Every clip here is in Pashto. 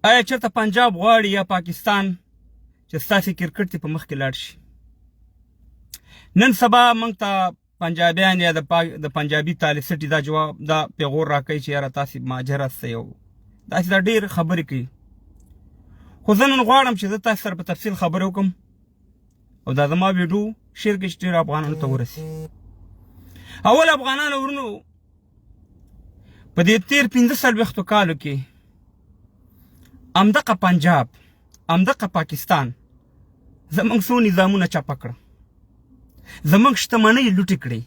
آیا چېرته پنجاب غواړي یا پاکستان چې ستاسې کرکټ دې په مخ کې لاړ شي؟ نن سبا موږ ته پنجابیان یا د پنجابي طالب دا جواب دا پیغور راکوي چې یاره تاسې مهاجر هسته یو داسې دا ډېر خبرې کوي. خو زه نن غواړم چې زه تاسې سره په تفصیل خبرې وکړم او دا زما ویډیو شیر کړئ چې ډېرو افغانانو ته ورسي. اول افغانانو ورونو په دې تېر 45 کالو کې همدغه پنجاب همدغه پاکستان زموږ څو نظامونه چپه کړه، زموږ شتمنۍ لوټې کړې،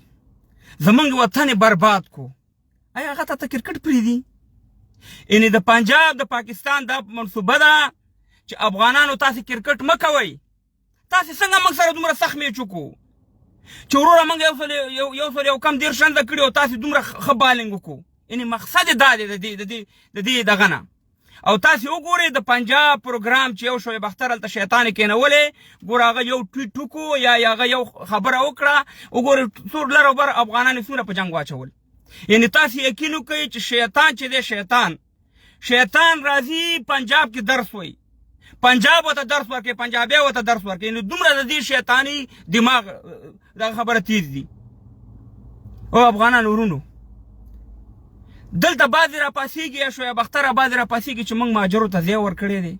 زموږ وطن برباد کو. آیا هغه ته کرکټ پرېږدي؟ یعنې د پنجاب د پاکستان دا منصوبه ده چې افغانانو تاسې کرکټ مه کوئ. تاسې څنګه موږ سره دومره سخت میچ وکړو چې وروره موږ یو سل یو کم 10 رنده کړي او تاسې دومره ښه بالنګ وکړو. یعنې مقصد یې دا دی د دې دغه نه. او تاسې وګورئ د پنجاب پروګرام چې یو شعیب اختر هلته شیطان یې کېنولی، ګوره هغه یو ټویټ وکړو یا هغه یو خبره وکړه، وګورئ څو لر او بر افغانان یې څومره په جنګ واچول. یعنې تاسې یقین وکړئ چې شیطان چې دی شیطان راځي پنجاب کې درس وایي، پنجاب ورته درس ورکوي، پنجابی ورته درس ورکوي. یعنې دومره د دې شیطاني دماغ دغه خبره تیز دي. او افغانان ورونو دلته بعضې راپاڅېږي یا شعیب اختر بعضې راپاڅېږي چې موږ مهاجرو ته ځای ورکړی دی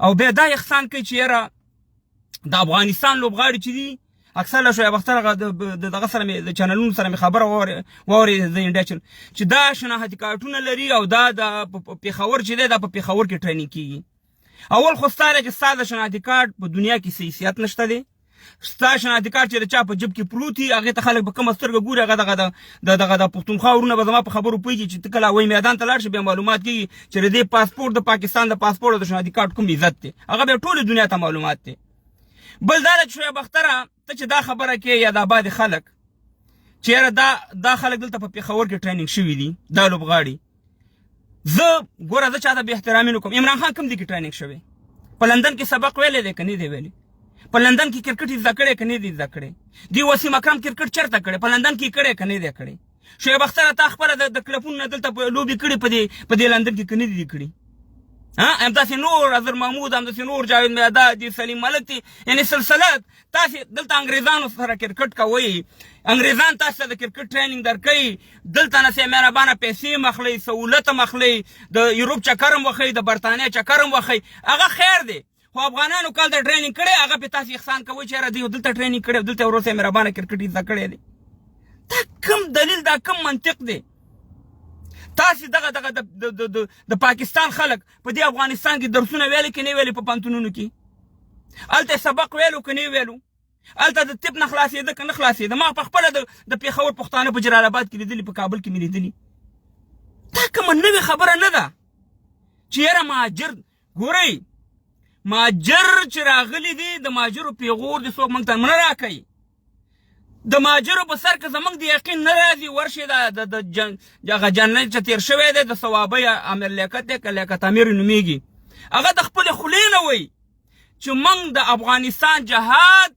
او بیا دا احسان کوي چې یاره د افغانستان لوبغاړي چې دي اکثر له شعیب اختر دغه سره مې د چینلونو سره مې خبره واورېده د انډیا چینل چې دا شناختی کارتونه لري او دا د پېښور چې دی دا په پېښور کې ټرینینګ کېږي. اول خو ستا دی چې ستا د شناختی کارت په دنیا کې څه حیثیت نشته دی. ستا شناختی کارت چې د چا په جب کې پروت وي هغې ته خلک په کومه سترګه ګوري. هغه دغه د پښتونخوا ورونه به زما په خبرو پوهېږي چې ته کله هوایي میدان ته لاړ شي بیا معلومات کېږي چې د دې پاسپورټ د پاکستان د پاسپورټ او د شناختی کارت کوم عزت دی. هغه بیا ټولې دنیا ته معلومات دی. بل دا ده چې شعیب اختره ته چې دا خبره کوې یا د آبادې خلک چې یاره دا خلک دلته په پېښور کې ټرینینګ شوي دي دا لوبغاړي. زه ګوره زه چاته بې احترامي نه کوم. عمران خان کوم دی کې ټرینینګ شوی؟ په لندن کې سبق ویلی دی که نه دی ویلی؟ په لندن کې کرکټ زده کړی که نه دی زده کړی؟ دی وسیم اکرم کرکټ چېرته کړی؟ په لندن کې کړی که نه دی کړی؟ شعیب اختره تا خپله د کلبونو نه دلته لوبې کړي په دې لندن کې که نه دي کړي؟ همداسې نور اظهر محمود، همداسې نور جاوید میادا دي، سلیم ملک دي، یعنې سلسله تاسې دلته انګریزانو سره کرکټ کوئ، انګریزان تاسو ته د کرکټ ټرینینګ درکوي، دلته نه مهربانه پیسې مخلئ، سهولت مخلئ، د یوروپ چکر هم وښئ، د برطانیه چکر هم وښئ، هغه خیر دی. خو افغانانو کال ته ټرینینګ کړی هغه پې تاسې احسان کوئ چې یاره دوی دلته ټرینینګ کړی دلته ورور ته مهربانه کرکټ زده کړی دی. دا کوم دلیل دا کوم منطق دی؟ تاسې دغه د پاکستان خلک په دې افغانستان کې درسونه ویلي که نه ویلي په پوهنتونونو کې؟ هلته سبق ویلو که نه ویلو؟ هلته د طب نه خلاصېده که نه خلاصېده؟ ما په خپله د پېښور پښتانه په جلال آباد کې لیدلي، په کابل کې مې لیدلي. دا کومه نوې خبره نه ده چې یاره مهاجر. ګورئ مهاجر چې راغلي دي د مهاجرو پیغور دي څوک موږ ته نه راکوي. د مهاجرو په سر که زموږ د یقین نه راځي ورشي دغه جنت چې تېر شوی دی د ثوابۍ امیر لیاقت دی که لیاقت امیر نومیږي، هغه د خپلې خولې نه وایي چې موږ د افغانستان جهاد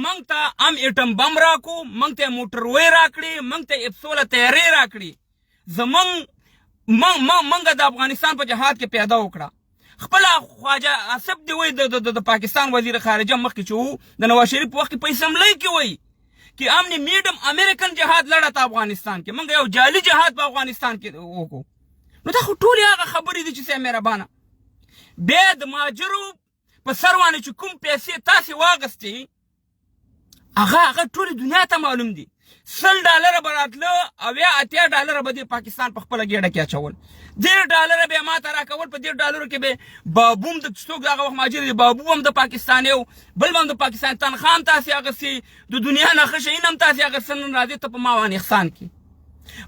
موږ ته هم ایټم بم راکړو، موږ ته یې موټروی راکړي، موږ ته یې F-16 طیارې راکړي، موږ د افغانستان په جهاد کې پیدا وکړه. خپله خواجه آصف دی وایي د پاکستان وزیر خارجه مخکې چې و د نواز شریف په وخت کې په اسمبلۍ کې وایي कि हमने medium American जहाज लड़ा था अफगानिस्तान के मंगे यو जाली जहाज په افغانستان کې وکړو. نو دا خو ټولې هغه خبرې دي چې سه مهربانه بیا د مهاجرو په سر باندې چې کوم پیسې تاسې واغستې هغه ټولې دنیا ته معلوم دي. $100 به راتله او یا $80 به د پاکستان په خپله ګېډه کې اچول، $1.5 به ما ته راکول. په $1.5 کې به بابو هم د څوک دغه وخت مهاجر دی بابو هم د پاکستان یو بل هم د پاکستان تنخواه هم تاسې اخیستې، د دنیا نه ښه شیان هم تاسې اخیستل. نن راځې ته په ما باندې احسان کې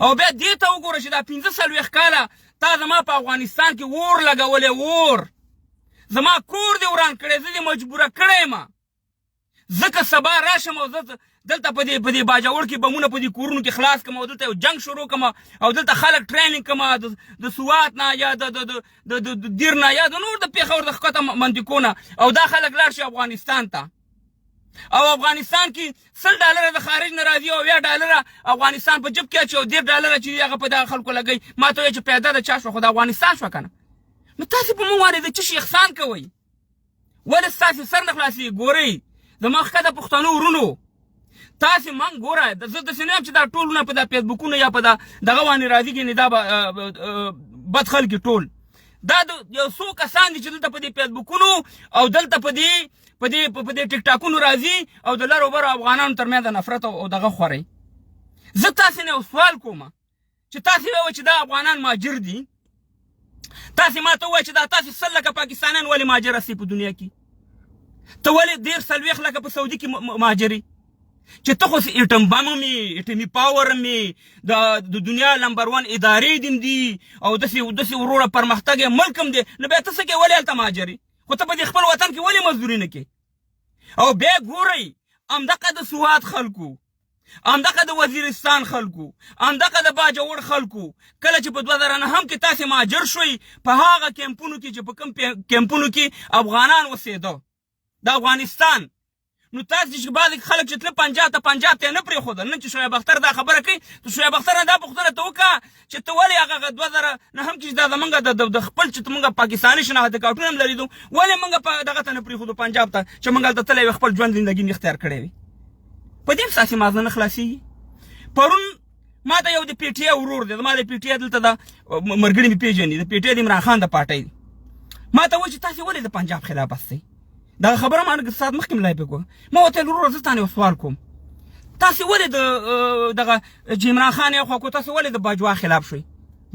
او بیا دې ته وګوره چې دا 45 کاله تا زما په افغانستان کې اور لګولی، اور زما کور دې وران کړی، زه دې مجبوره کړی یم ځکه سبا راشم او زه دلته په دې باجوړ کې بمونه په دې کورونو کې خلاص کړم او دلته یو جنګ شروع کړم او دلته خلک ټرینینګ کړم د سوات نه یا د دیر نه یا د نور د پېښور د ښکته منطقو نه او دا خلک لاړ شي افغانستان ته او افغانستان کې $100 د خارج نه راځي او $10 افغانستان په جب کې اچي او $10 چې هغه په دغه خلکو لګوي. ما ته وایي چې پیدا د چا شوه خو د افغانستان شوه که نه؟ نو تاسې په موږ باندې د څه شي احسان کوئ؟ ولې ستاسې سر نه خلاصېږي؟ ګورئ زما ښکته پښتنو ورونو، تاسې من ګوره زه داسې نه یم چې دا ټولونه په دا فیسبوکونو یا په دغه باندې راځي ګینې دا به بد خلکي ټول دا د یو څو کسان دي چې دلته په دې فیسبوکونو او دلته په دې ټیک ټاکونو راځي او د لرو برو افغانانو ترمنځ د نفرت او دغه خورئ. زه تاسې نه یو سوال کوم چې تاسې ووایئ چې دا افغانان مهاجر دي، تاسې ما ته ووایئ چې دا تاسې 100 لکه پاکستانیان ولې مهاجر هستئ په دنیا کې؟ ته ولې 40 لکه په سعودي کې مهاجرې؟ چې ته خو اټم بم مې اټمي پاور مې د دنیا نمبر 1 ادارې دیم دي او داسې وروره پرمختګ ملک هم دی، نو بیا ته څه کوې؟ ولې هلته مهاجرې؟ خو ته په دې خپل وطن کې ولې مزدوري نه کوې؟ او بیا ګورئ همدغه د سوات خلکو، همدغه د وزیرستان خلکو، همدغه د باجوړ خلکو کله چې په 2009 کې تاسې مهاجر شوئ په هغه کیمپونو کې چې په کوم کیمپونو کې افغانان اوسېده د افغانستان، نو تاسې چې بعضې خلک چې تله پنجاب ته یې نه پرېښودل. نن چې شعیب اختر دا خبره کوي ته شعیب اختر نه دا پوښتنه ته وکړه چې ته ولې هغه 2009 کې چې دا زمونږ د خپل چې موږ پاکستاني شناخت کارتونه هم لرېدو ولې موږ دغه ته نه پرېښودو پنجاب ته چې موږ هلته تللی وي خپل ژوند زندګي نه اختیار کړی وي؟ په دې هم ستاسې مازه نه خلاصېږي. پرون ما ته یو د پي ټي آی ورور دی، زما د پي ټي آی دلته د ملګري مې پېژني، د پي ټي آی د عمران خان د پارټۍ دی، ما ته وایي چې تاسې ولې د پنجاب خلاف هستئ؟ دغه خبره ما لږ ساعت مخکې لایف وکړه. ما ورته ویل وروره زه تا نه یو سوال کوم، تاسې ولې د دغه چې عمران خان یې خوا کړو تاسې ولې د باجوا خلاف شوئ؟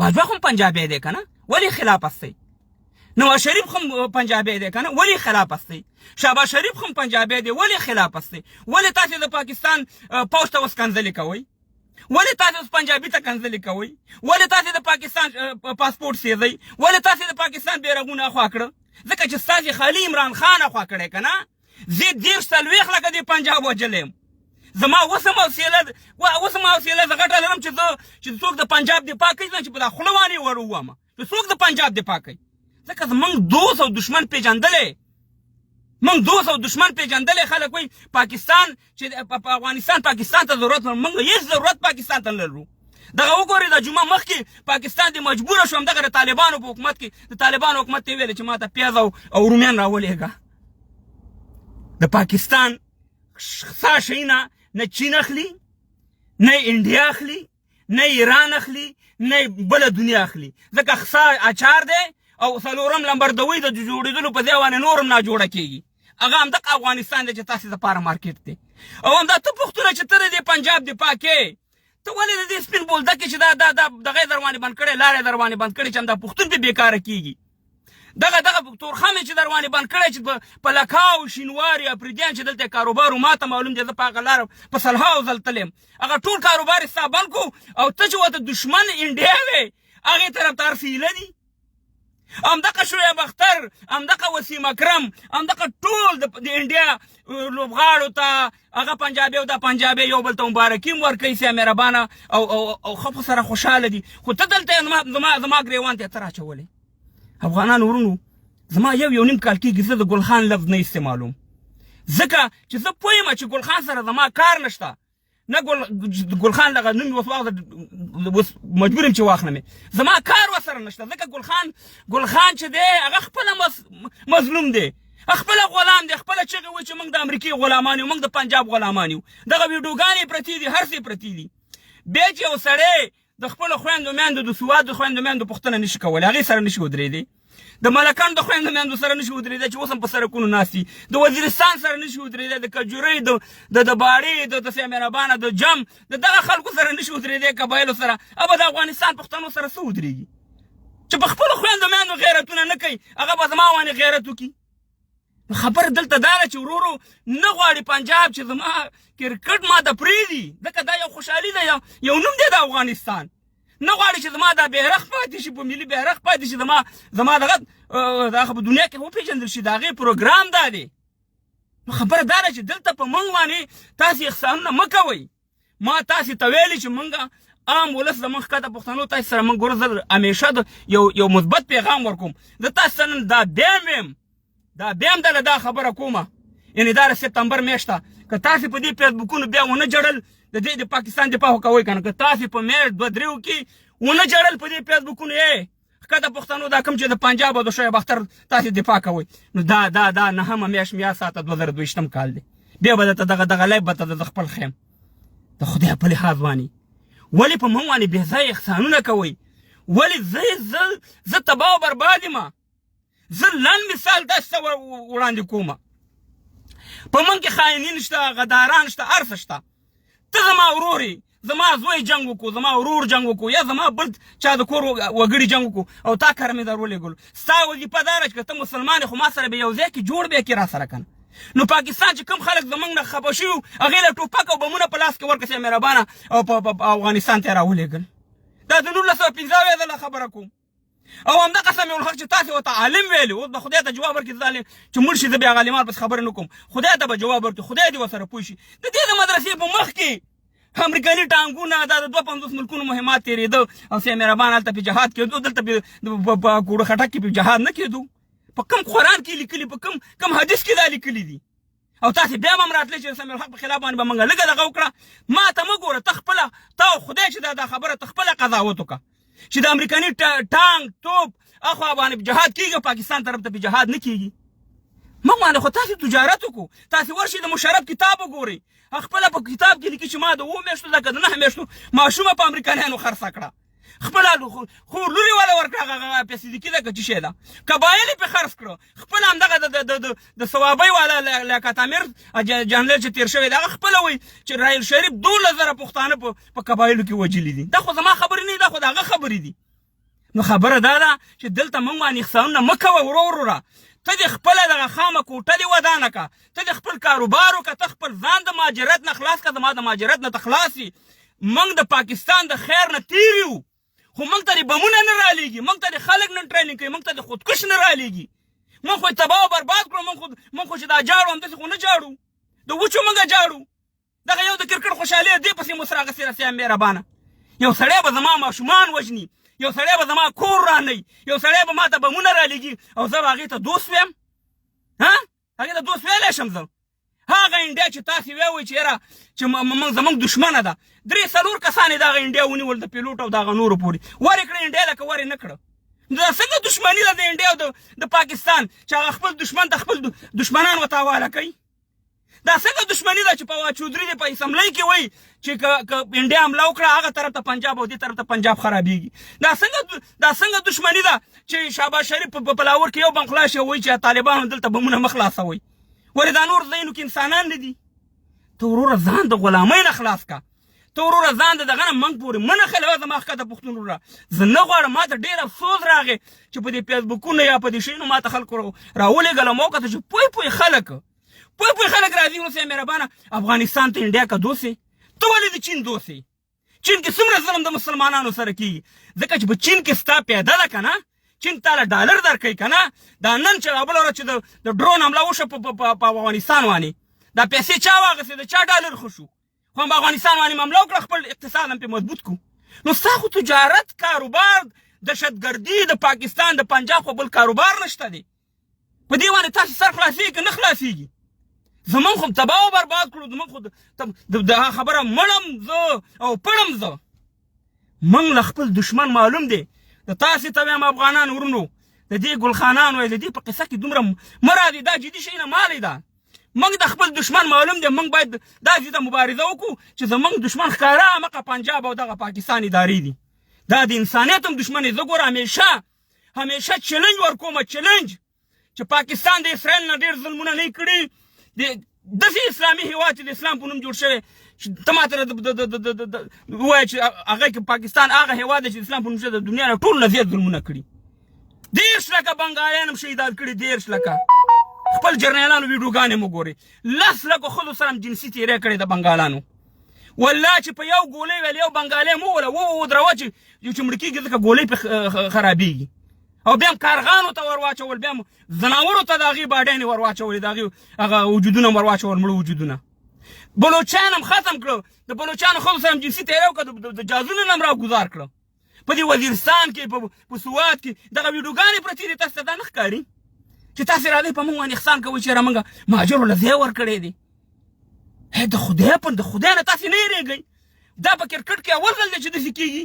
باجوا خو هم پنجابی دی که نه؟ ولې خلاف هستئ؟ نواز شریف هم پنجابی دی که نه؟ ولې خلاف هستئ؟ شهباز شریف هم پنجابی دی، ولې خلاف هستئ؟ ولې تاسې د پاکستان پوځ ته اوس کنځلې کوئ؟ ولې تاسې اوس پنجابي ته کنځلې کوئ؟ ولې تاسې د پاکستان پاسپورټ سیزئ؟ ولې تاسې د پاکستان بیرغونه اخوا کړه؟ ځکه چې ستاسې خالي عمران خان اخوا کړی که نه؟ زه 40 لکه د پنجاب وجلی یم. زما اوس هم حوصله زه غټه لرم چې څوک د پنجاب دفاع کوي چې په دا خوله باندې ور ووامه چې څوک د پنجاب دفاع کوي. ځکه موږ دوست او دشمن پېژندلی، موږ دوست او دشمن پېژندلی. خلک وایي پاکستان چې افغانستان پاکستان ته ضرورت لرو، موږ هېڅ ضرورت پاکستان ته نه لرو. دغه وګورئ د جمعه مخکې پاکستان د مجبوره شو همدغه د طالبانو په حکومت کې د طالبانو حکومت ته یې ویل چې ما ته پیاز او رومیان راولېږه. د پاکستان ښه شیونه نه چین اخلي، نه انډیا اخلي، نه ایران اخلي، نه بله دنیا اخلي. ځکه ښه اچار دی او څلورم لمبر دوی د جوړېدلو په ځای باندې نور هم ناجوړه کېږي. هغه همدغه افغانستان دی چې تاسې دپاره مارکېټ دی. او همدا ته پوښتنه چې ته د دې پنجاب دفاع کوې، ته ولې د دې سپین بولدکې چې دغه یې در باندې بند کړی، لاره یې در باندې بند کړی چې همدا پښتون پې بېکاره کېږي. دغه تورخم یې چې در باندې بند کړی چې په لکاو شینواري افریدیان چې دلته کاروبار و ما ته معلوم دی، زه په هغه لاره په سلهاو ځل تللی یم، هغه ټول کاروبار یې ستا بند کړو او ته چې ورته دشمن انډیا وې هغې طرفدار فیله دي. همدغه شعیب اختر، همدغه وسیم اکرم، همدغه ټول د انډیا لوبغاړو ته هغه پنجابي او دا پنجابي یو بل ته مبارکي هم ورکوي، سیا مهربانه او ښه سره خوشحاله دي. خو ته دلته زما ګریوان ته یې ته راچولې. افغانان ورونو زما یو نیم کال کېږي زه د ګل خان لفظ نه استعمالوم، ځکه چې زه پوه یم چې ګل خان سره زما کار نشته. نه ګل خان دغه نوم اوس مجبور یم چې واخلم، زما کار ورسره نشته. ځکه ګل خان چې دی هغه خپله مظلوم دی، خپله غلام دی، خپله چغې وایي چې موږ د امریکې غلامان یو، موږ د پنجاب غلامان یو. دغه ویډیوګانې پرتې دي، هر څه پرتې دي. بیا چې یو سړی د خپلو خویندو میندو د سوادو خویندو میندو پوښتنه نشي کولی، هغې سره نشي ودرېدی. د ملکانو د خویندو میندو سره نشي ودرېدی چې اوس هم په سړکونو ناست دي. د وزیرستان سره نشي ودرېدی، د کجورۍ د باړې د سیا مهربانه د جم د دغه خلکو سره نشي ودرېدی، قبایلو سره. ابا د افغانستان پښتنو سره څه ودرېږي چې په خپلو خویندو میندو غیرتونه نه کوي، هغه به زما باندې غیرت وکړي. خبره دلته دا ده چې ورورو نه غواړي پنجاب چې زما کرکټ ما ته پرېږدي، ځکه دا یو خوشحالي ده، یو نوم دی د افغانستان. نه غواړي چې زما دا بیرغ پاتې شي، په ملي بیرغ پاتې شي، زما دغه په دنیا کې وپېژندل شي. د هغې پروګرام دا دی. نو خبره دا ده چې دلته په موږ باندې تاسې احسانونه مه کوئ. ما تاسې ته ویلي چې موږ عام ولس زموږ ښکته پښتنو تاسې سره موږ ګوره زه همیشه یو مثبت پیغام ورکوم. زه تاسې سره نن دا بیا هم دله دا خبره کومه، یعنې دا د سپتمبر میاشته که تاسې په دې فیسبوکونو بیا ونه جړل د دې د پاکستان دفاع خو کوئ که نه، که تاسې په میاشت 2-3 کې ونه جړل په دې فیسبوکونو ښکته پښتنو دا کوم چې د پنجاب او د شعیب اختر تاسې دفاع کوئ نو دا نهمه میاشت مې یاد ساته 2022 کال دی بیا به درته دغه لیب به ته د خپل خیم د خدای په لحاظ باندې ولې په موږ باندې بې ځایه احسانونه کوئ ولې زه تباه او برباد یم زه لنډ مثال داسې وړاندې کوم په موږ کې خاینین شته غداران شته هر څه شته ته زما ورور یې زما زوی جنګ وکړو زما ورور جنګ وکړو یا زما بل چا د کور وګړي جنګ وکړو او تا کره مې در ولېږلو ستا وظیفه دا ده چې که ته مسلمان یې خو ما سره به یو ځای کې جوړ بیا کې را سره که نو پاکستان چې کوم خلک زموږ نه خفه شوي وو هغې له ټوپک او بمونه په لاس کې ورکړه مهربانه او په افغانستان ته یې را ولېږل دا د 1915 ځله خبره کوم او همدغه سم یو حق چې تاسې ورته عالم ویلي اوس به خدای ته جواب ورکړي ظالم چې مړ شي زه بیا عالمان پس خبرې نه کوم خدای ته به جواب ورکړي خدای دې ورسره پوه شي د دې د مدرسې په مخ کې امریکایي ټانګونه دا د 52 ملکونو مهمات تېرېده او سي مهربان هلته پې جهاد کېدو دلته په کوړه خټک کې پې جهاد نه کېدو په کوم قرآن کې لیکلي په کوم حدیث کې دا لیکلي دي او تاسې بیا هم راتلی چې د سمیع الحق په خلاف باندې به موږ لږه دغه وکړه ما ته مه ګوره ته خپله تا خدای چې دا خبره ته خپله قضاوت وکړه چې د امریکایي ټانک توپ اخوا باندې جهاد کېږي پاکستان طرف ته پې جهاد نه کېږي موږ باندې خو تاسې تجارت وکړو تاسې ورشئ د مشرف کتاب وګورئ خپله په کتاب کې لیکي چې ما د 7 میاشتو لکه د 9 میاشتو ماشومه په امریکایانو خرڅه کړه خپله خو لورې والا ورکړه هغه پیسې ده که څه شی ده قبایل یې پې خرڅ کړه خپله همدغه د ثوابۍ والا لیاقت امیر جنرال چې تېر شوی دی هغه خپله وایي چې رایل شریف 12,000 پښتانه په قبایلو کې وجلي دي دا خو زما خبرې نه دي دا خو د هغه خبرې دي نو خبره دا ده چې دلته موږ باندې احسانونه مه کوه وروره ته دې خپله دغه خامه کوټه دې ودانه که ته دې خپل کاروبار وکړه ته خپل ځان د مهاجرت نه خلاص کړه زما د مهاجرت نه ته خلاص یې موږ د پاکستان د خیر نه تېر یو خو موږ ته دې بمونه نه رالیږي موږ ته دې خلک نه ټریننګ کوي موږ ته دې خودکش نه رالیږي موږ خو یې تباه او برباد کړو موږ خو چې دا جاړو همداسې خو نه جاړو د وچو موږ جاړو دغه یو د کرکټ خوشحالي دې پسې مو سره اخیستې رسیا مهربانه یو سړی به زما ماشومان وژني یو سړی به زما کور رانی یو سړی به ما ته بمونه رالیږي او زه به هغې ته دوست ویم هغې ته دوست ویلی شم زه هغه انډیا چې تاسې ویوئ چې یاره چې زموږ دښمنه ده 3-4 کسان یې دغه انډیا ونیول د پیلوټ او دغه نورو پورې ورې کړه انډیا لکه ورې نه کړه دا څنګه دښمني ده د انډیا او د پاکستان چې هغه خپل دښمن ته خپل دښمنان ورته حواله کوي دا څنګه دښمني ده چې فواد چودري دې په اسمبلۍ کې وایي چې که انډیا حمله وکړه هغه طرف ته پنجاب او دې طرف ته پنجاب خرابېږي دا څنګه دښمني ده چې شهباز شریف په بلاور کې یو بم خلاص شي وایي چې طالبانو دلته بمونه مه خلاصوئ ولې دا نور ځایونو کې انسانان نه دي ته وروره ځان د غلامۍ نه خلاص که ته وروره ځان د دغه نه منګ پورې مه نښلوه زما ښکته پښتون وروره زه نه غواړم ما ته ډېر افسوس راغی چې په دې فیسبوکونو یا په دې شیونو ما ته خلکو راولېږل او ما وکتل چې پوی خلک راځي اوس یې مهربانه افغانستان ته انډیا که دوست یې ته ولې د چین دوست یې چین کې څومره ظلم د مسلمانانو سره کېږي ځکه چې په چین کې ستا پیاده ده که نه چین تاله ډالر درکوي که نه دا نن چې بله ورځ چې د ډرون حمله وشوه په افغانستان باندې دا پیسې چا واخېستې د چا ډالر خو شو خو هم په افغانستان باندې حمله وکړه خپل اقتصاد هم پرې مضبوط کړو نو ستا خو تجارت کاروبار دهشتګردي د پاکستان د پنجاب خو بل کاروبار نشته دی په دې باندې تاسې سر خلاصېږي که نه خلاصېږي زمونږ خو تباه او برباد کړو زمونږ خو د خبره مړم زه او پړم زه موږ له خپل دښمن معلوم دی د تاسې ته وایم افغانان ورونو د دې ګلخانان وایي د دې په قصه کې دومره مه راځئ دا جدي شی نه مالی ده موږ د خپل دښمن معلوم دی موږ باید داسې ته مبارزه وکړو چې زموږ دښمن ښکاره همغه پنجاب او دغه پاکستان ادارې دي دا د انسانیت هم دښمن دی زه ګوره همیشه چلنج ورکوم چلنج چې پاکستان د اسرائیل نه ډېر ظلمونه نه کړي داسې اسلامي هېواد چې د اسلام په نوم جوړ شوی ته ماته ووایه چې هغه کې پاکستان هغه هېواد دی چې د اسلام په نوم شوی د دنیا نه ټول نه زیات ظلمونه کړي 10 لکه بنګالیان هم شهیدان کړي 10 لکه خپل جرنیلانو ویډیوګانې مو ګورئ 10 لکو ښځو سره هم جنسي تېری کړی د بنګالانو والله چې په یو ګولۍ ویل یو بنګالی مو وله ودروه چې مړه کېږي ځکه ګولۍ پرې خرابېږي او بیا هم کارغانو ته ور واچول بیا هم ځناورو ته د هغې باډیانې ور واچولې د هغې هغه وجودونه ور واچول مړه وجودونه بلوچان هم ختم کړه د بلوچانو ښځو سره هم جنسي تېری وکړه د جازونو نه هم راګزار کړه په دې وزیرستان کې په سوات کې دغه ویډیوګانې پرتې دي تاسو ته دا نه ښکاري چې تاسې راځئ په موږ باندې احسان کوئ چې یاره موږ مهاجرو له ځای ورکړی دی د خدای نه تاسې نه یېرېږئ دا په کرکټ کې اول ځل دی چې داسې کېږي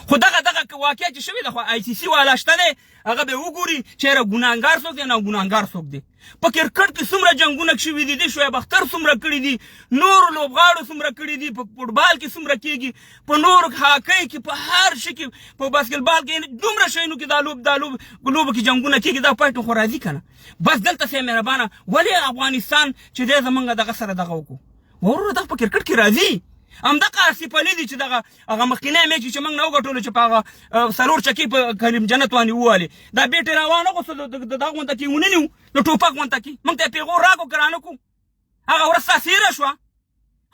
خو دغه واقعیت چې شوی د خو آی سی سی والا شته دی هغه به وګوري چېرې ګناهګار څوک دی ناګناهګار څوک دی په کرکټ کې څومره جنګونه شوي دي د شعیب اختر څومره کړي دي نورو لوبغاړو څومره کړي دي په فوټبال کې څومره کېږي په نورو هاکی کې په هر شي کې په باسکټبال کې دومره شیانو کې دا لوبو کې جنګونه کېږي دا فایټ خو راځي که نه بس دلته سه مهربانه ولې افغانستان چې دی زمونږ دغه سره دغه وکړو وروره دغه په کرکټ کې راځي همدغه آصف علي دی چې دغه هغه مخکینی میچ چې موږ نه وګټلو چې په هغه څلور چکې په کریم جنت باندې ووالې دا بیټې راوانه غوښته د دغه غونته کې ونیو د ټوپک غونته کې موږ ته یې پیغور راکړو که رانه کړو هغه ورځ ستاسې هېره شوه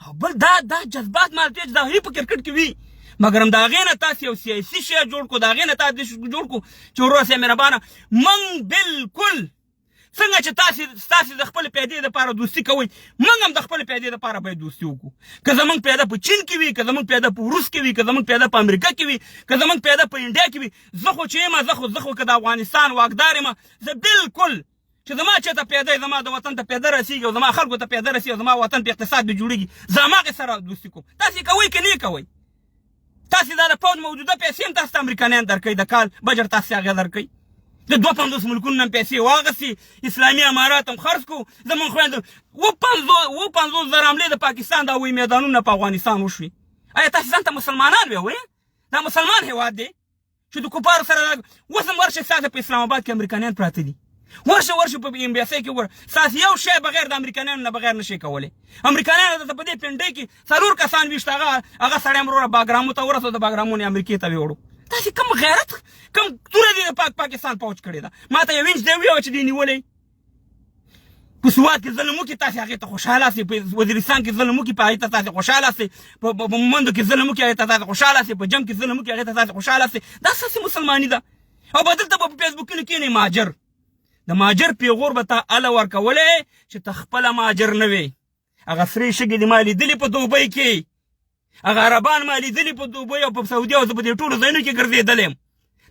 او بل دا جذبات مالتې چې دا هغې په کرکټ کې وي مګر هم د هغې نه تاسې یو سیاسي شی جوړ کړو د هغې نه تاسې جوړ کړو چې وروره صاحب مهربانه موږ بالکل څنګه چې تاسې د خپل پیدې دپاره دوستي کوئ موږ هم د خپل پیدې دپاره باید دوستي وکړو که زموږ پیدا په چین کې وي که زموږ پیدا په روس کې وي که زموږ پیدا په امریکا کې وي که زموږ پیدا په انډیا کې وي زه خو چې یم زه خو که د افغانستان واکدار یم زه بالکل چې زما چېرته پیدا زما د وطن ته پیدا رسېږي او زما خلکو ته پیدا رسېږي او زما وطن په اقتصاد به جوړېږي زه هماغې سره دوستي کوم تاسې کوئ که نه کوئ تاسې دا د پوځ موجوده پیسې هم تاسو ته امریکایان درکوي د کال بجټ تاسې هغې درکوي د 52 ملکونو نه پیسې واغستې اسلامي امارات هم خرڅ کړو زموږ خویندو 50 زره حملې د پاکستان د هوایي میدانونو په افغانستان وشوې آیا تاسې ځان ته مسلمانان ویئ دا مسلمان هېواد دی چې د کفارو سره اوس هم ورشئ ستاسې په اسلام آباد کې امریکایان پراته دي ورشئ په امبیاسۍ کې وګوره ستاسې یو شی بغیر د امریکایانو نه بغیر نشئ کولی امریکایانو ته په دې پنډۍ کې 4 کسان ویشت هغه سړی هم وروره باګرامو ته ورسو د باګرامونو امریکې ته ویوړو تاسې کوم غیرت کوم توره دې د پاکستان پوځ کړې ده ما ته یو انچ دی ویوه چې دې نیولی په سوات کې ظلم وکړي تاسې هغې ته خوشحاله سئ په وزیرستان کې ظلم وکړي په هغې ته تاسې خوشحاله سئ په مومندو کې ظلم وکړي هغې ته تاسې خوشحاله سئ په جم کې ظلم وکړي هغې ته تاسې خوشحاله سئ دا ستاسې مسلماني ده او به دلته به په فیسبوکونو کښېنئ مهاجر د مهاجر پیغور به تا هله ورکولی چې ته خپله مهاجر نه وې هغه سرې شګې دې ما لیدلې په دوبۍ کې هغه عربان ما لیدلي په دوبۍ او په سعودي او زه په دې ټولو ځایونو کې ګرځېدلی یم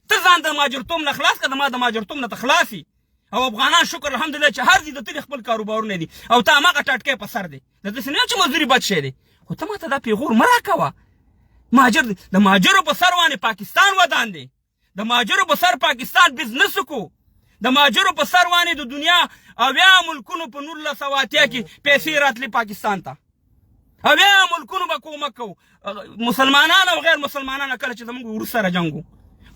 ته ځان د مهاجرتوب نه خلاص کړه ما د مهاجرتوب نه ته خلاص او افغانان شکر الحمدلله چې هر دي د تلې خپل کاروبارونه دي او ته هماغه ټاټکی په سر دی د داسې نه چې مزدوري بد شی دی خو ته ماته دا پیغور مه راکوه مهاجر د مهاجرو په سر باندې پاکستان ودان دی د مهاجرو په سر پاکستان بزنس وکړو د مهاجرو په سر باندې د دنیا 80 ملکونو په 1980 کې پیسې راتلې پاکستان ته 80 ملکونو به کومک کوو مسلمانان او غیر مسلمانان کله چې زموږ ورس سره جنګ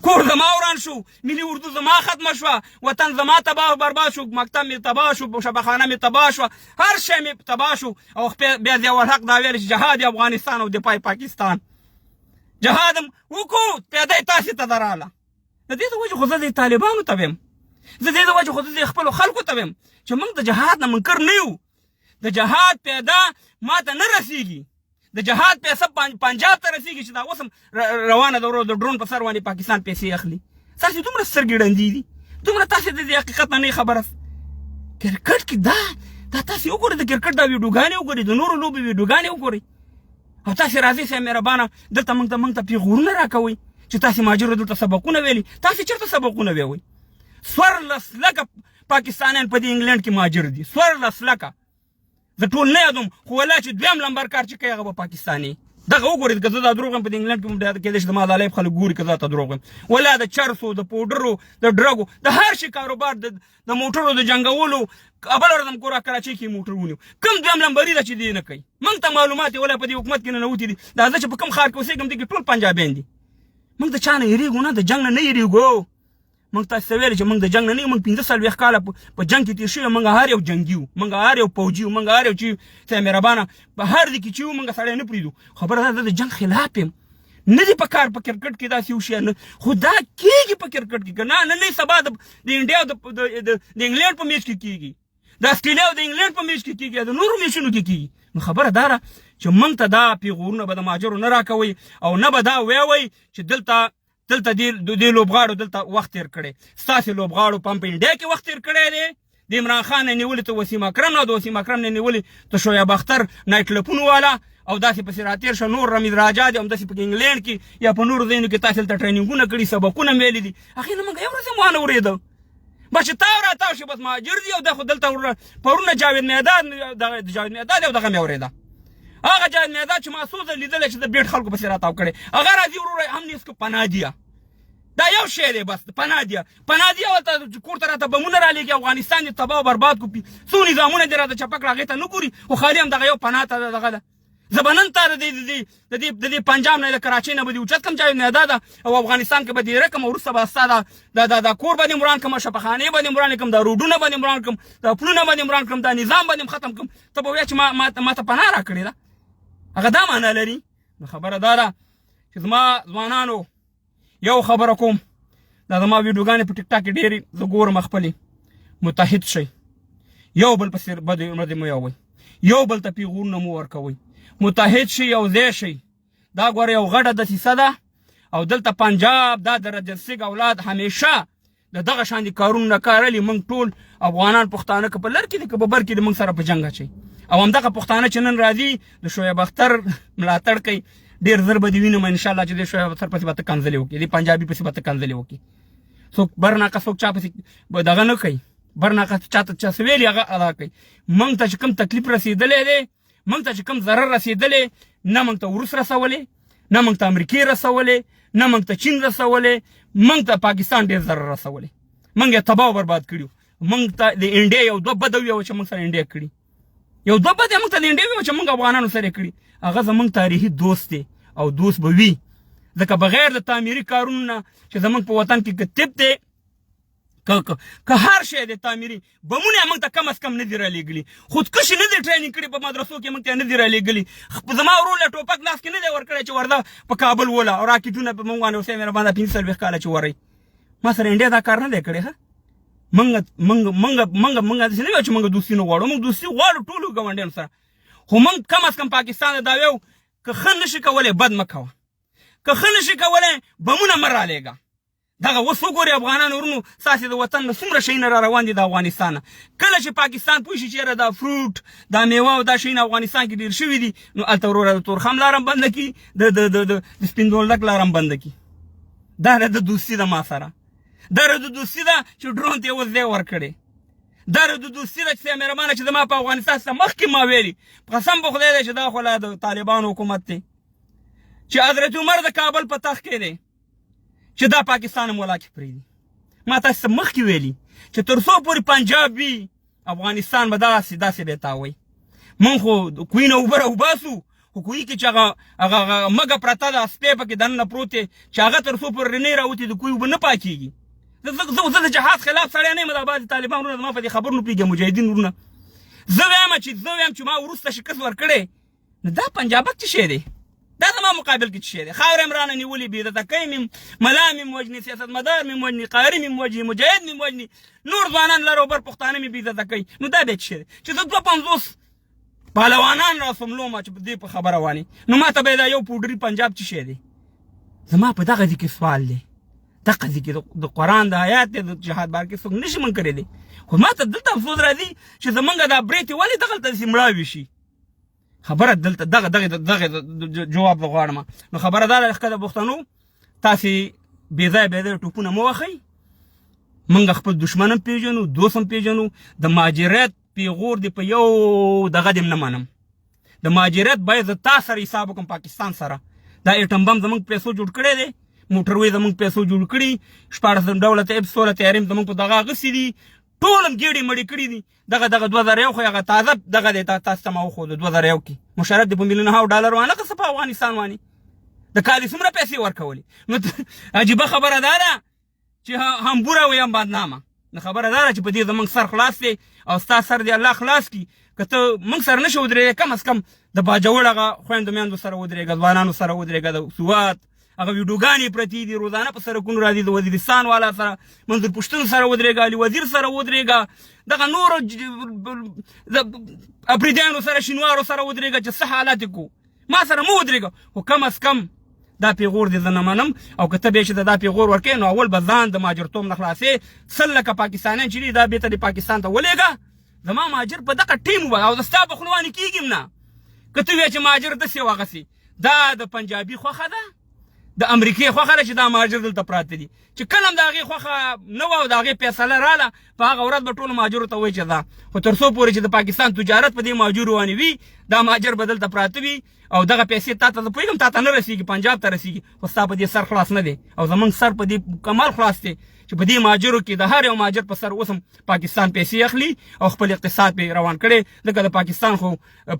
کور زما وران شو ملي اردو زما ختمه شوه وطن زما تباه و برباد شو مکتب مې تباه شو شبخانه مې تباه شوه هر شی مې تباه شو او بیا ضیاءالحق دا ویل چې جهاد افغانستان او دفاع پاکستان جهاد هم وکړو پیدا یې تاسې ته دراله د دې د وجې خو زه د طالبانو ته ویم زه د دې د وجې خو زه د خپلو خلکو ته ویم چې موږ د جهاد نه منکر نه یو د جهاد پیدا ما ته نه رسیږي د جهاد پیسه پنجاب ته رسیږي چې دا اوس هم روانه ده د ډرون په سر باندې پاکستان پیسې اخلي تاسې دومره سترګې ړندې دي دومره تاسې د دې حقیقت نه خبره کرکټ کې دا تاسې وګورئ د کرکټ دا ویډیوګانې وګورئ د نورو لوبې ویډیوګانې وګورئ او تاسې راځئ صاحب مهربانه دلته موږ ته پیغورونه راکوئ چې تاسې مهاجرو دلته سبقونه ویلي تاسې چېرته سبقونه ویوئ 14 لکه پاکستانیان په دې انګلینډ کې مهاجر دي 14 لکه زه ټول نه یادوم خو والله چې دویم لمبر کار چې کوي هغه به پاکستاني دغه وګورئ که زه دا دروغ یم په دې انګلینډ کې کېدای شي زما د علیب خلک ګوري که زه ته دروغ یم والله د چرسو د پوډرو د ډرګو د هر شي کاروبار د موټرو د جنګولو بله ورځ هم کورا کراچۍ کې موټر ونیو کوم دویم لمبري ده چې دې نه کوي موږ ته معلومات یې والله په دې حکومت کې ننوتي دي دا زه چې په کوم ښار کې اوسېږم دې کې ټول پنجابیان دي موږ د چا نه یېرېږو نه د جنګ نه یېرېږو موږ تاسو ته ویل چې موږ د جنګ نه نه یو موږ 15 کاله په جنګ کې تېر شوي موږ هر یو جنګي وو موږ هر یو پوجي وو موږ هر یو چې صاحب مهربانه په هر ځای کې چې وو موږ سړی نه پرېږدو خبره ده د جنګ خلاف یم نه دي په کار په کرکټ کې داسې یو شی نه خو دا کېږي په کرکټ کې که نه نه سبا د انډیا او د انګلینډ په میچ کې کېږي د اسټرالیا او د انګلینډ په میچ کې کېږي د نورو میچونو کې کېږي نو خبره دا ده چې موږ ته دا پیغورونه به د مهاجرو نه راکوئ او نه به دا ویوئ چې دلته دې لوبغاړو دلته وخت تېر کړی ستاسې لوبغاړو په انډیا کې وخت تېر کړی دی د عمران خان نه نیولې ته وسیم اکرم نه د وسیم اکرم نه نیولې ته شعیب اختر نایټ کلبونو والا او داسې پسې راتېر شه نور رمید راجا دي همداسې په انګلینډ کې یا په نورو ځایونو کې تاسې دلته ټرینینګونه کړي سبقونه مې ویلي دي هغې نه موږ یو ورځ هم وانه اورېده بس چې تاو راتاو شي بس مهاجر دي او دا خو دلته پرونه جاوید مهداد او دغه مې اورېده هغه جاوید میرداد چې ما څو ځل لیدلی چې د بیټ خلکو پسې راتاو کړی هغه راځي وروره هم نیسکو پناه دیا دا یو شی دی بس پناه دیا ورته کور ته راته بمونه رالېږي افغانستان دې تباه او برباد کړو څو نظامونه دې راته چپه کړه هغې ته نه ګوري خو خالي هم دغه یو پناه ته دغه ده زه به نن تا د دې پنجاب نه د کراچۍ نه به دې اوچت کړم جاوید میرداده او افغانستان کې به دې رقم وروسته به ستا دا کور به دې مران کړم شفاخانې به دې مران کړم دا روډونه به دې مران کړم دا پلونه به دې مران کړم دا نظام به دې ختم کړم ته به وایې چې ما ته پناه راکړې ده هغه دا معنا لري نو خبره دا ده چې زما ځوانانو یو خبره کوم دا زما ویډیوګانې په ټیک ټاک کې ډېرې زه ګورم خپلې متحد شئ یو بل پسې بدې مو یوئ یو بل ته پیغورونه مو ورکوئ متحد شي یو ځای شي دا ګوره یو غټه دسیسه ده او دلته پنجاب دا د رجل سیګ اولاد همیشه د دغه شاندې کارونه نه کارلي موږ ټول افغانان پښتانه که په لر کې دي که په بر کې دي موږ سره په جنګ اچوي او همدغه پښتانه چې نن راځي د شعیب اختر ملاتړ کوي ډېر ژر به دې وینم انشاءالله چې د شعیب اختر پسې به ته کنځلې وکړي د پنجابي پسې به ته کنځلې وکړي څوک برناقه څوک چا پسې دغه نه کوي برناقه چاته چا څه ویلي هغه ادا کوي موږ ته چې کوم تکلیف رسېدلی دی موږ ته چې کوم ضرر رسېدلی نه موږ ته روس رسولی نه موږ ته امریکې رسولی نه موږ ته چین رسولی موږ ته پاکستان ډېر ضرر رسولی موږ یې تباه او برباد کړي موږ ته د انډیا یو دوه بده ویوه چې موږ سره انډیا کړي یو دوه بده موږ ته د انډیا ویوه چې موږ افغانانو سره کړي هغه زموږ تاریخي دوست دی او دوست به وي ځکه بغیر د تعمیري کارونو نه چې زموږ په وطن کې که طب دی که هر شی دی تعمیري بمونه موږ ته کم از کم نه دي رالېږلي خودکشي نه دي ټرینینګ کړي په مدرسو کې موږ ته نه دي رالېږلي زما ورور له ټوپک لاس کې نه دی ورکړی چې ورده په کابل وله او راکېټونه په موږ باندې حسین مهربان 45 کاله چې ورئ ما سره انډیا دا کار نه دی کړی ښه موږ داسې نه ویو چې موږ دوستي نه غواړو موږ دوستي غواړو ټولو ګاونډیانو سره خو موږ کم از کم پاکستان دا ویو که ښه نشي کولی بد مه کوه که ښه نشي کولی بمونه مه رالېږه دغه اوس وګورئ افغانان ورونو ستاسې د وطن نه څومره شیونه را روان دي د افغانستان نه کله چې پاکستان پوه شي چې یاره دا فروټ دا میوه او دا شیونه افغانستان کې ډېر شوي دي نو هلته وروره د تورخم لاره هم بنده کړي د سپین دولدک لاره هم بنده کړي دا د دوستي ده ما سره دا د دوستي ده چې ډرون ته یې اوس ځای ورکړی دا د دوستي ده چې مهربانه چې زما په افغانستان څخه مخکې ما ویلي قسم په خدای دی چې دا خو لا د طالبانو حکومت دی چې حضرت عمر د کابل په تخت کې دی چې دا پاکستان هم ولا کې پرېږدي ما تاسې ته مخکې ویلي چې تر څو پورې پنجاب وي افغانستان به داسې به تاوی موږ خو کوی نه اوبه راوباسو خو کوی کې چې هغه مږه پرته ده سپی پکې دننه پروت دی چې هغه تر څو پورې رنۍ راوتې د کوی اوبه نه پاکېږي زه د جهاد خلاف سړی نه یم دا بعضې طالبان وروڼه زما په دې خبر نه پوهېږي مجاهدین وروڼه زه وایم چې ما وروسته شکست ورکړی نو دا پنجابک څه شی دی دا زما مقابل کې څه شی دی خاورې م رانه نیولې بې عزته کوي مې ملا مې م وژني سیاستمدار مې م وژني قاري مې م وژني مجاهد مې م وژني نور ځوانان لر او بر پښتانه مې بې عزته کوي نو دا بیا څه شی دی چې زه 250 پهلوانان راسملومه چې په دې په خبره وانې نو ما ته به دا یو پوډري پنجاب څه شی دی زما په دغه ځای کې سوال دی دغه ځای کې د قرآن د آیات دی د جهاد بار کې څوک نشي من کړی دی خو ما ته دلته افسوس راځي چې زمونږ دا برېتې ولې دغلته داسې مړاوي شي خبره دلته دغه جواب غواړم نو خبره دا ده ښه د پښتنو تاسې بې ځایه بې ځایه ټوپونه مه وهئ موږ خپل دښمن هم پېژنو دوست هم پېژنو د مهاجرت پیغور دی په یو دغه دې نه منم د مهاجرت باید زه تا سره حساب وکړم پاکستان سره دا ایټم بم زموږ پیسو جوړ کړی دی موټروی زموږ پیسو جوړ کړي 14 ډوله ته اف 16 تیارې زموږ په دغه اخیستي دي ټول هم ګېډې مړې کړي دي دغه 2001 خو هغه تازه دغه دی تاسو ته ما وښود 2001 کې مشرف دی په میلیونونو ډالر وانه که څه په افغانستان وانې د کالي څومره پیسې ورکولې نو عجیبه خبره دا ده چې هم بوره ویم بدنامه نو خبره دا ده چې په دې زموږ سر خلاص دی او ستا سر دی الله خلاص کړي که ته موږ سره نه شو ودرېږې کم از کم د باجوړ هغه خویندو میندو سره ودرېږه ځوانانو سره ودرېږه د سوات هغه ویډیوګانې پرتې دي روزانه په سرکونو راځي د وزیرستان والا سره منظور پښتون سره ودرېږه علي وزیر سره ودرېږه دغه نورو اپریدیانو سره شینوارو سره ودرېږه چې څه حالات یې کو ما سره مه ودرېږه خو کم از کم دا پیغور دې زه نه منم او که ته بیا چې دا پیغور ورکوې نو اول به ځان د مهاجرتوب نه خلاصې 100 لکه پاکستانیان چې دي دا بېرته دې پاکستان ته ولېږه زما مهاجر په دغه ټیم وبه او د ستا په خوله باندې کېږم نه که ته وایې چې مهاجر داسې واغسې دا د پنجابي خوښه ده د امریکای خوخه چې دا مهاجر دلته پراته دي چې کله هم د هغې خوښه نه وه او د هغې فیصله راله په هغه ورځ به ټولو مهاجرو ته وایي چې دا خو تر څو پورې چې د پاکستان تجارت په دې مهاجرو باندې وي دا مهاجر به دلته پراته وي او دغه پیسې تا ته زه پوهېږم تا ته نه رسېږي پنجاب ته رسېږي خو ستا په دې سر خلاص نه دی او زموږ سر په دې کمال خلاص دی چې په دې مهاجرو کې د هر یو مهاجر په سر اوس هم پاکستان پیسې اخلي او خپل اقتصاد پې روان کړی لکه د پاکستان خو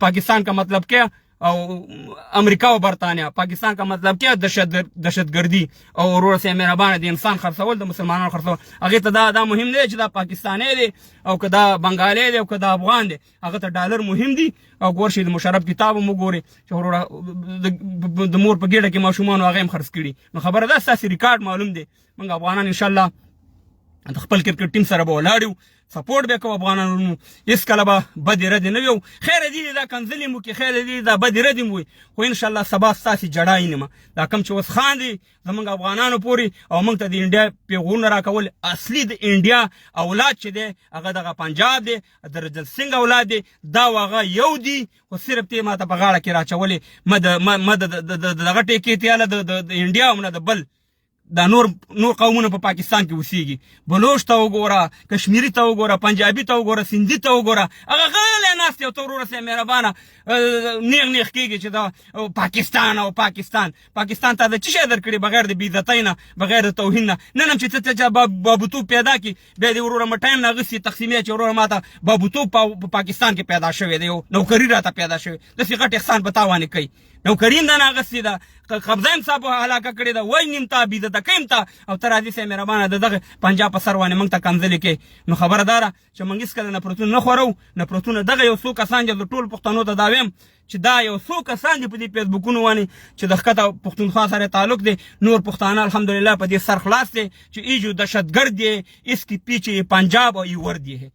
پاکستان کا مطلب کیا او امریکا او برطانیا پاکستان کا مطلب کیا دهشتګردي او ورور سه مهربانه د انسان خرڅول د مسلمانانو خرڅول هغه ته دا مهم دی چې دا پاکستاني دی او که دا بنگالي دی او که دا افغان دی هغه ته ډالر مهم دي او ګورشي د مشرف کتاب مو ګوري چې ورور د مور په ګډه کې ماشومان هغه هم خرڅ کړي نو خبره ده ساسي ریکارډ معلوم دی موږ افغانان ان شاء الله د خپل کرکټ ټیم سره به ولاړ سپورټ به کوو افغانانو هیڅ کله به بدې ردې نه وي خیر دې دا کنځلې مو کې خیر دې دا بدې ردې مو وي خو انشاءالله سبا ستاسې جړای نه ما دا کوم چې اوس خاندي زموږ افغانانو پورې او موږ ته د انډیا پیغورونه راکول اصلي د انډیا اولاد چې دی هغه دغه پنجاب دی د رجل سنګ اولاد دی دا هغه یو دی خو صرف ته ما ته په غاړه کې راچولې ما د دغه ټیکې تیاله د انډیا او نه د بل دا نور قومونه په پاکستان کې اوسېږي بلوچ ته وګوره کشمیري ته وګوره پنجابي ته وګوره سندي ته وګوره هغه غلی ناست یو ته ورور سه مهربانه نیغ کېږي چې دا پاکستان او پاکستان ته د څه شی درکړي بغیر د بېعزتۍ نه بغیر د توهین نه نن هم چې ته بابوتوب پیدا کړي بیا دې وروره مټایم نه اغوستي تقسیمې چې وروره ما ته بابوتوب په پاکستان کې پیدا شوی دی یو نوکري راته پیدا شوی داسې غټ احسان په تا باندې کوي نوکري هم نه اغوستې ده قبضه هم صاحب هلاکه کړې ده وژنیم تا بېعزته کویم تا او ته راځې سه مهربانه د دغه پنجاب په سر باندې موږ ته کنځلې کوې نو خبره دا ده چې موږ هېڅکله نفرتونه نه خورو نفرتونه دغه یو څو کسان چې د ټولو پښتنو ته دا ویم چې دا یو څو کسان دي په دې فیسبوکونو باندې چې د ښکته پښتونخوا سره تعلق دی نور پښتانه الحمدلله په دې سر خلاص دی چې ای جو دهشتګرد دی اس کی پیچھے پنجاب اور یہ ورد ہے